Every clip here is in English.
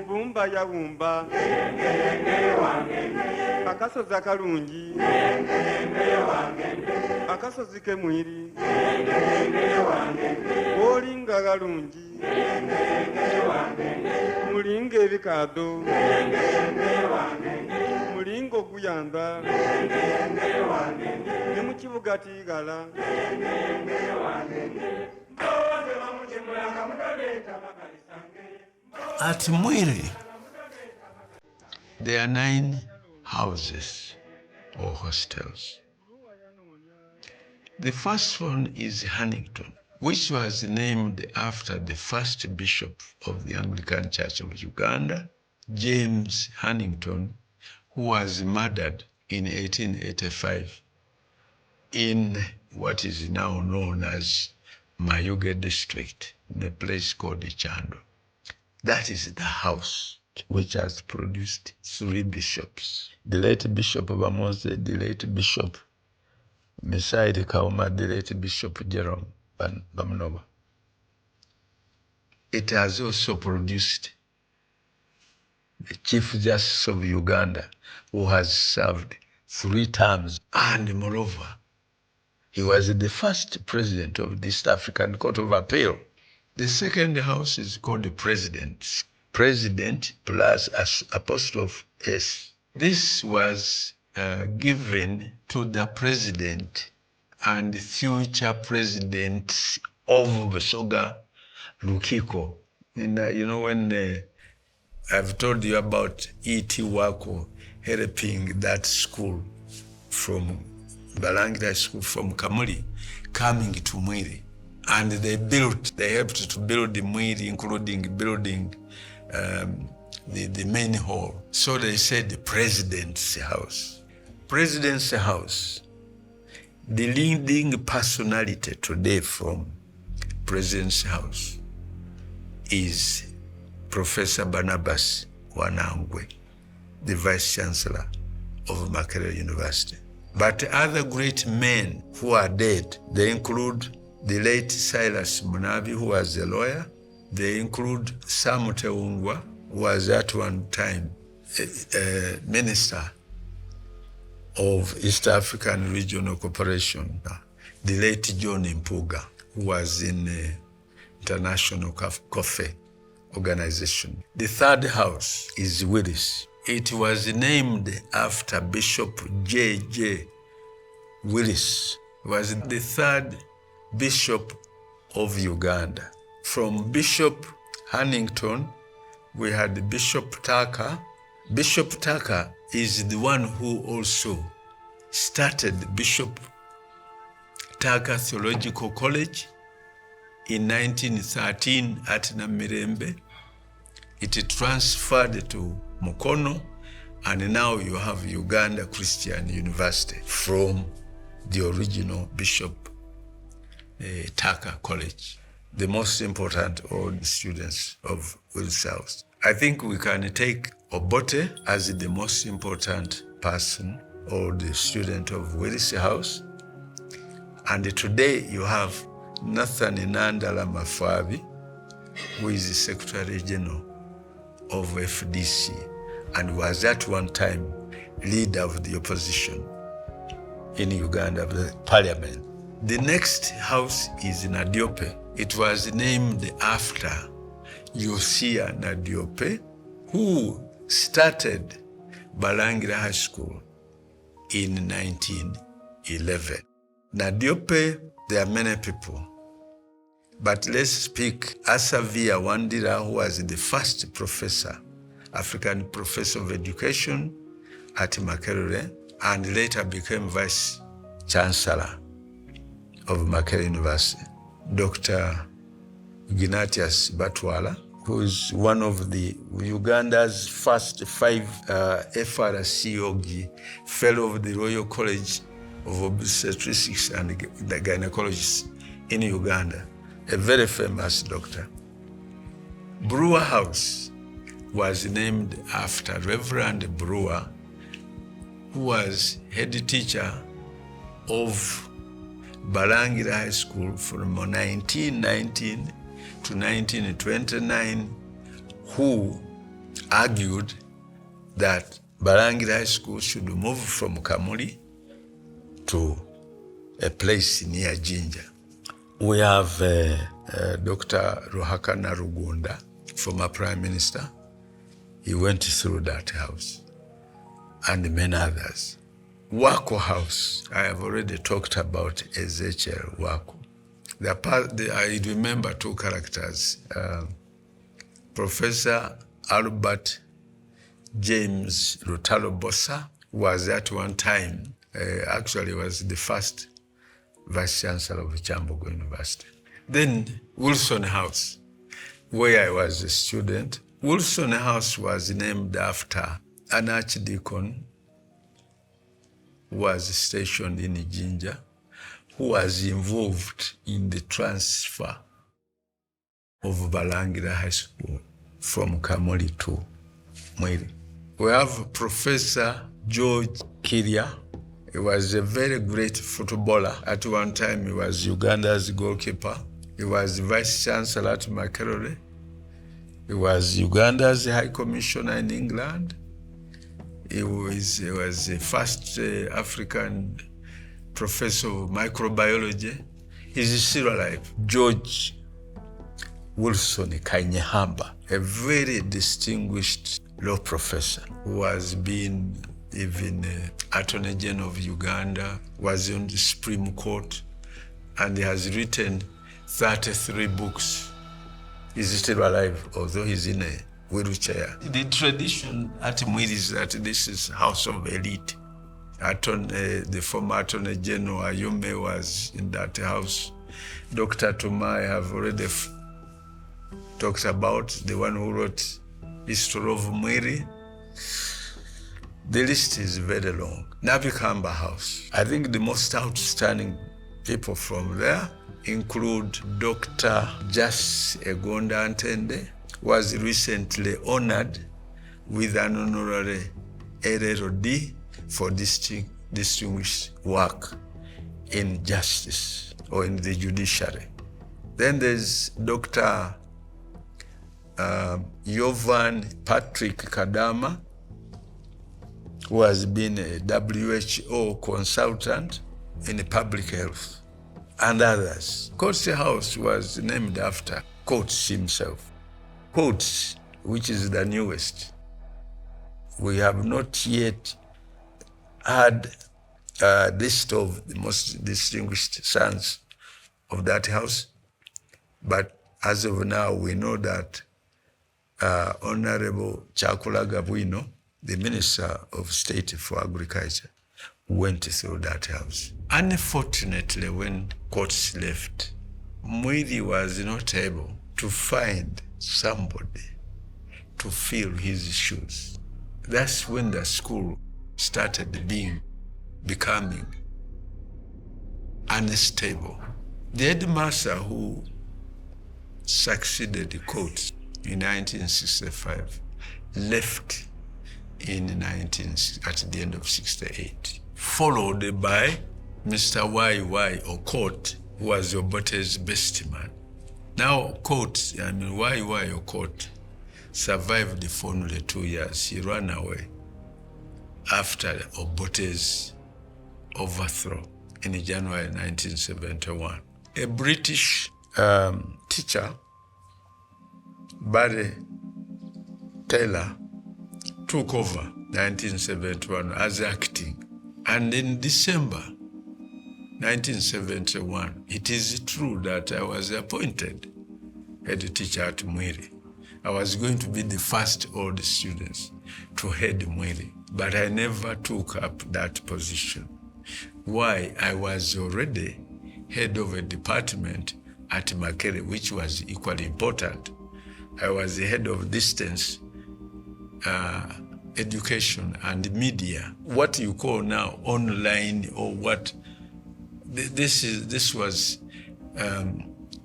Bumba ya bumba akasozi akalungi akasozi ke Mwiri olinga galungi mulinga ebikado mulinga okuyanda ne mu kibuga Tigala. At Mwiri, there are 9 houses or hostels. The first one is Huntington, which was named after the first bishop of the Anglican Church of Uganda, James Huntington, who was murdered in 1885 in what is now known as Mayuge district, in a place called Chando. That is the house which has produced 3 bishops. The late Bishop Bamose, the late Bishop Messiah Kauma, the late Bishop Jerome Bamnoba. It has also produced the Chief Justice of Uganda, who has served 3 terms. And moreover, he was the first president of the East African Court of Appeal. The second house is called the President. President plus apostrophe S. This was given to the president and future presidents of Busoga Lukiko. And, you know, when I've told you about E.T. Wako helping that school from Balangira School from Kamuli coming to Mwiri. And they helped to build the Mwiri, including building the main hall. So they said the President's House. President's House, the leading personality today from President's House is Professor Barnabas Wanangwe, the Vice Chancellor of Makerere University. But other great men who are dead, they include the late Silas Munabi, who was a lawyer. They include Sam Teungwa, who was at one time a minister of East African Regional Cooperation. The late John Mpuga, who was in the International Coffee Organization. The third house is Willis. It was named after Bishop J.J. Willis. He was the third Bishop of Uganda. From Bishop Huntington, we had Bishop Tucker. Bishop Tucker is the one who also started Bishop Tucker Theological College in 1913 at Namirembe. It transferred to Mukono, and now you have Uganda Christian University from the original Bishop Tucker College, the most important old students of Willis House. I think we can take Obote as the most important person or the student of Willis House. And today you have Nathan Nandala Mafabi, who is the Secretary General of FDC and was at one time leader of the opposition in Uganda, the parliament. The next house is Nadiope. It was named after Yosia Nadiope, who started Balangira High School in 1911. Nadiope, there are many people, but let's speak Asavia Wandira, who was the first professor, African professor of education at Makerere, and later became vice chancellor of Makerere University. Dr. Ignatius Batwala, who is one of the Uganda's first 5 FRCOG fellow of the Royal College of Obstetricians and the Gynecologists in Uganda, a very famous doctor. Brewer House was named after Reverend Brewer, who was head teacher of Balangira High School from 1919 to 1929 who argued that Balangira High School should move from Kamuli to a place near Jinja. We have Dr. Ruhakana Rugunda, former Prime Minister. He went through that house, and many others. Wako House, I have already talked about Ezekiel Wako. I remember two characters. Professor Albert James Rutalo Bosa was at one time, actually was the first Vice Chancellor of Chambogo University. Then Wilson House, where I was a student. Wilson House was named after an archdeacon who was stationed in Jinja, who was involved in the transfer of Balangira High School from Kamuli to Mwiri. We have Professor George Kiria. He was a very great footballer. At one time, he was Uganda's goalkeeper. He was Vice Chancellor at Makerere. He was Uganda's High Commissioner in England. He was the first African professor of microbiology. He's still alive. George Wilson Kanyehamba, a very distinguished law professor who has been even Attorney General of Uganda, was on the Supreme Court, and he has written 33 books. He's still alive, although he's in a wheelchair. The tradition at Mwiri is that this is house of elite. The former Attorney General Ayume was in that house. Dr. Tuma, I have already talked about, the one who wrote History of Mwiri. The list is very long. Nabikamba House. I think the most outstanding people from there include Dr. Jas Egonda Antende, was recently honored with an honorary LLD for distinguished work in justice or in the judiciary. Then there's Dr. Jovan Patrick Kadama, who has been a WHO consultant in public health, and others. Coates House was named after Coates himself. Coates, which is the newest. We have not yet had a list of the most distinguished sons of that house, but as of now, we know that Honorable Chakulaga Bwino, the Minister of State for Agriculture, went through that house. Unfortunately, when Coates left, Mwiri was not able to find somebody to fill his shoes. That's when the school started becoming unstable. The headmaster who succeeded Coates in 1965 left at the end of 68, followed by Mr. Y.Y. Okot, who was Obote's best man. Now Y.Y. Okot survived for only 2 years. He ran away after Obote's overthrow in January 1971. A British teacher, Barry Taylor, took over 1971 as acting. And in December 1971, it is true that I was appointed head teacher at Mwiri. I was going to be the first old students to head Mwiri, but I never took up that position. Why? I was already head of a department at Makere, which was equally important. I was the head of distance education and media, what you call now online, or what this was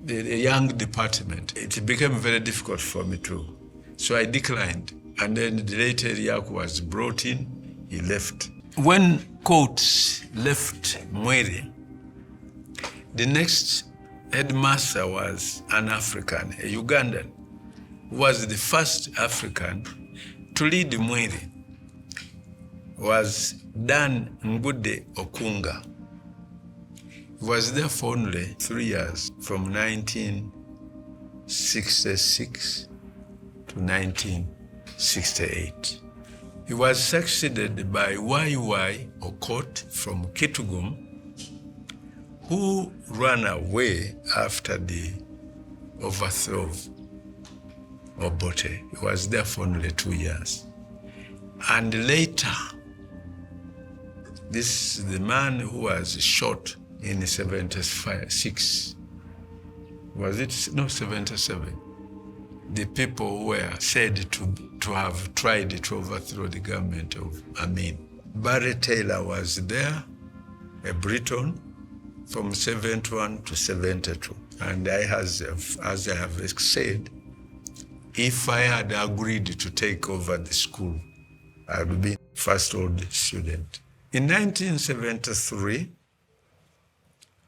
the young department. It became very difficult for me too, so I declined. And then the late Eriak was brought in. He left. When Coates left Mwiri, the next headmaster was an African, a Ugandan, who was the first African to lead Mwiri, was Dan Ngude Okunga. He was there for only 3 years, from 1966 to 1968. He was succeeded by YY Okot from Kitgum, who ran away after the overthrow of Obote. He was there for only 2 years. And later, this is the man who was shot in 76. Was it? No, 77. The people who were said to have tried to overthrow the government of Amin. Barry Taylor was there, a Briton, from 71 to 72. And as I have said, if I had agreed to take over the school, I would be first old student. In 1973,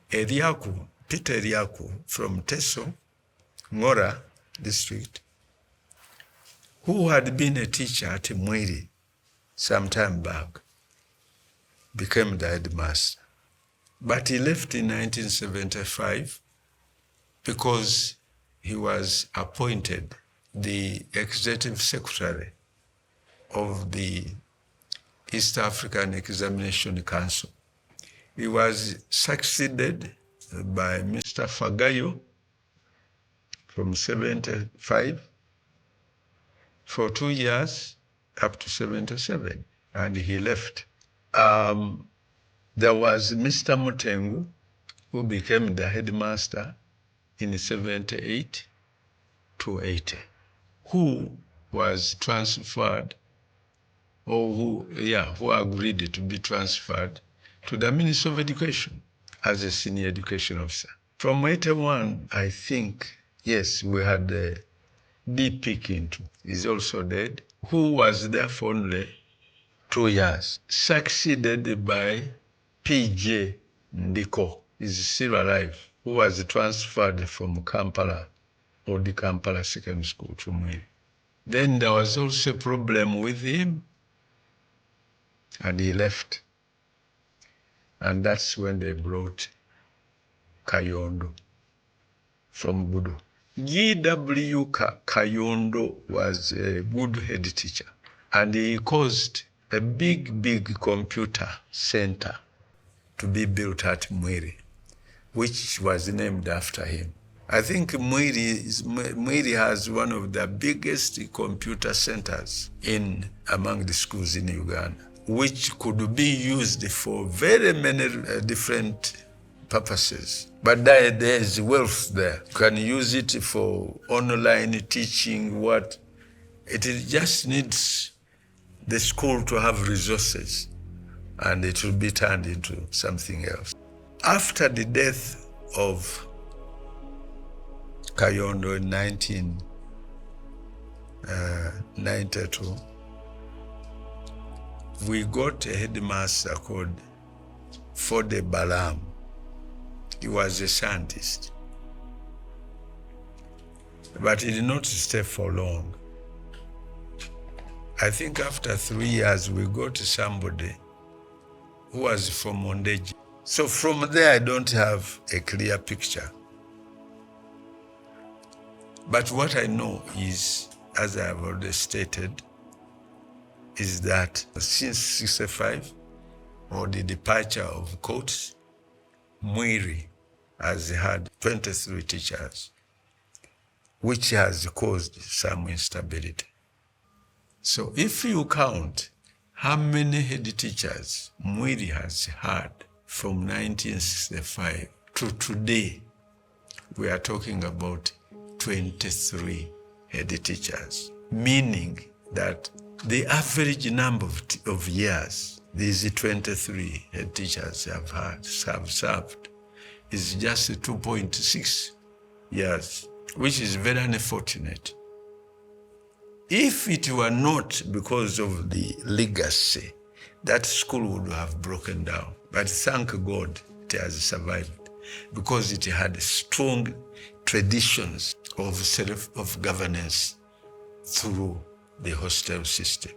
Peter Eliaku from Teso, Ngora district, who had been a teacher at Mwiri some time back, became the headmaster. But he left in 1975 because he was appointed the executive secretary of the East African Examination Council. He was succeeded by Mr. Fagayo from 75 for 2 years up to 77, and he left. There was Mr. Mutengu, who became the headmaster in 78 to 80, who was transferred, or who agreed to be transferred to the Ministry of Education as a senior education officer. From 81, I think, yes, we had B. Pickington, is also dead, who was there for only 2 years, succeeded by P.J. Ndiko, is still alive, who was transferred from Kampala, or the Kampala Secondary School, to Mwiri. Then there was also a problem with him, and he left. And that's when they brought Kayondo from Budo. G.W. Kayondo was a good head teacher, and he caused a big computer center to be built at Mwiri, which was named after him. I think Mwiri has one of the biggest computer centers among the schools in Uganda, which could be used for very many different purposes. But there's wealth there. You can use it for online teaching, It just needs the school to have resources, and it will be turned into something else. After the death of Kayondo in 1992, we got a headmaster called Fode Balam. He was a scientist, but he did not stay for long. I think after 3 years, we got somebody who was from Mondeji. So from there, I don't have a clear picture. But what I know is, as I have already stated, is that since 65, or the departure of courts, Mwiri has had 23 teachers, which has caused some instability. So if you count how many head teachers Mwiri has had from 1965 to today, we are talking about 23 head teachers, meaning that the average number of years these 23 head teachers have served is just 2.6 years, which is very unfortunate. If it were not because of the legacy, that school would have broken down. But thank God it has survived, because it had strong traditions of self-governance through the hostel system.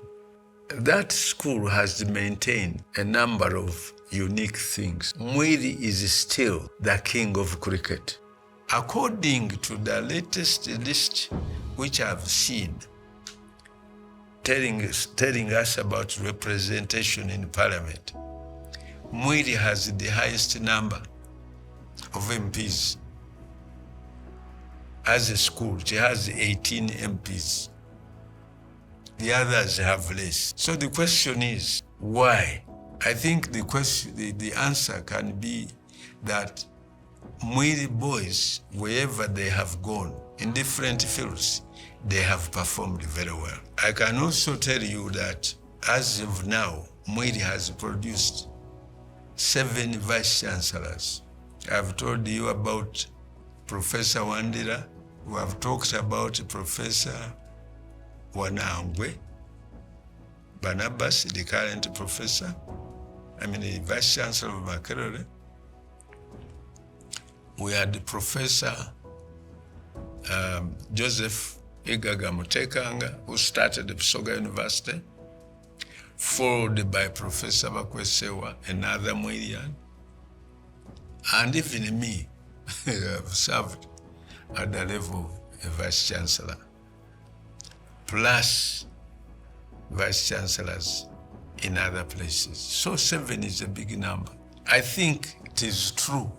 That school has maintained a number of unique things. Mwiri is still the king of cricket. According to the latest list which I've seen, telling us about representation in parliament, Mwiri has the highest number of MPs. As a school, she has 18 MPs. The others have less. So the question is, why? I think the answer can be that Mwiri boys, wherever they have gone, in different fields, they have performed very well. I can also tell you that as of now, Mwiri has produced 7 vice chancellors. I've told you about Professor Wandira. We have talked about Professor Wanangwe Barnabas, the current professor, the vice chancellor of Makerere. We had the Professor Joseph Igaga Mutekanga, who started the Busoga University, followed by Professor Bakwesewa, another Mwirian, and even me. I've served at the level of vice chancellor, plus vice chancellors in other places. So 7 is a big number. I think it is true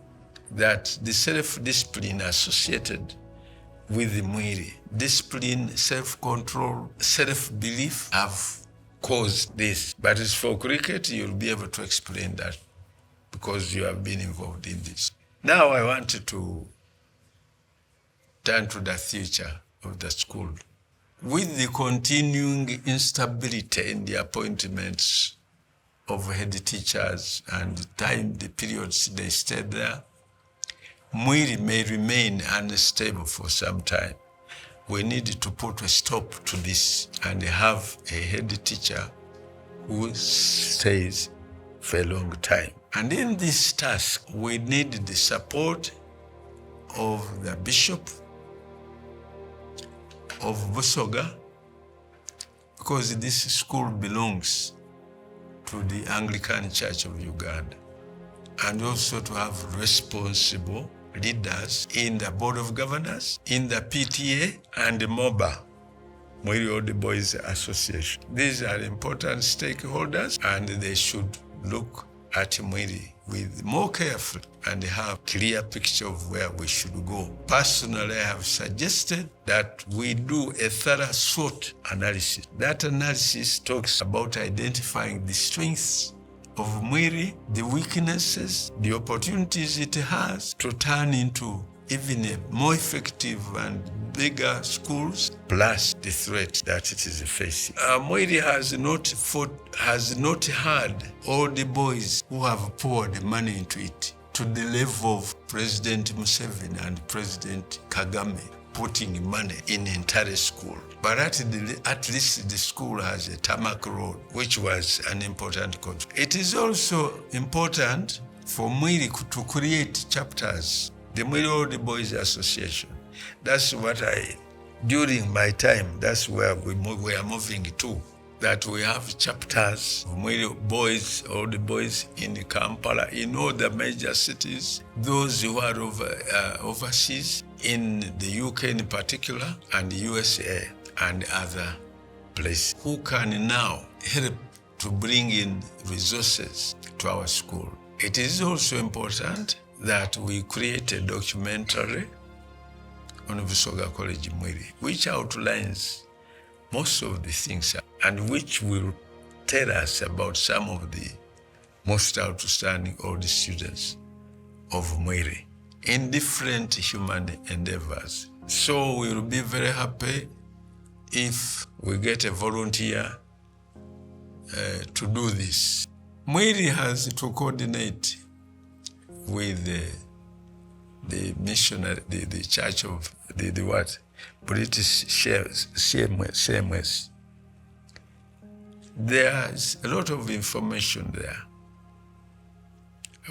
that the self-discipline associated with the Mwiri, discipline, self-control, self-belief have caused this. But as for cricket, you'll be able to explain that because you have been involved in this. Now I wanted to turn to the future of the school. With the continuing instability in the appointments of head teachers and the periods they stayed there, Mwiri may remain unstable for some time. We need to put a stop to this and have a head teacher who stays for a long time. And in this task, we need the support of the Bishop of Busoga, because this school belongs to the Anglican Church of Uganda, and also to have responsible leaders in the Board of Governors, in the PTA, and the MOBA, Mwiri Old Boys Association. These are important stakeholders, and they should look at Mwiri with more careful and have a clear picture of where we should go. Personally, I have suggested that we do a thorough SWOT analysis. That analysis talks about identifying the strengths of Mwiri, the weaknesses, the opportunities it has to turn into even a more effective and bigger schools, plus the threat that it is facing. Mwiri has not had all the boys who have poured money into it to the level of President Museveni and President Kagame putting money in entire school. But at least the school has a tarmac road, which was an important contribution. It is also important for Mwiri to create chapters. The Mwiri Old Boys Association. That's what during my time, that's where we are moving to. That we have chapters of Mwiri Boys, Old Boys in Kampala, in all the major cities, those who are overseas, in the UK in particular, and the USA and other places, who can now help to bring in resources to our school. It is also important that we create a documentary on Busoga College Mwiri, which outlines most of the things and which will tell us about some of the most outstanding old students of Mwiri in different human endeavors. So we will be very happy if we get a volunteer to do this. Mwiri has to coordinate with the missionary, the church of the what? British CMS. There's a lot of information there,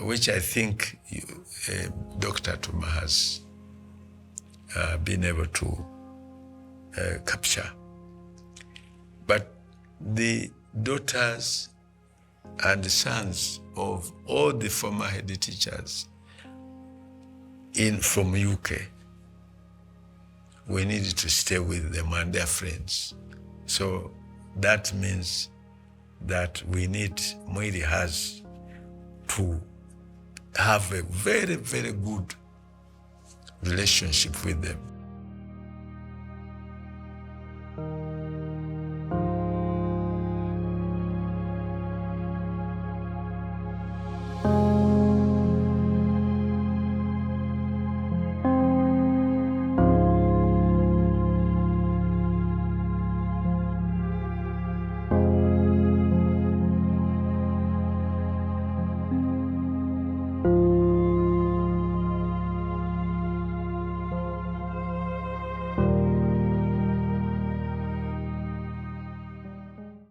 which I think Dr. Tuma has been able to capture. But the daughters and the sons of all the former head teachers from UK, we needed to stay with them and their friends. So that means that Mwiri has to have a very, very good relationship with them.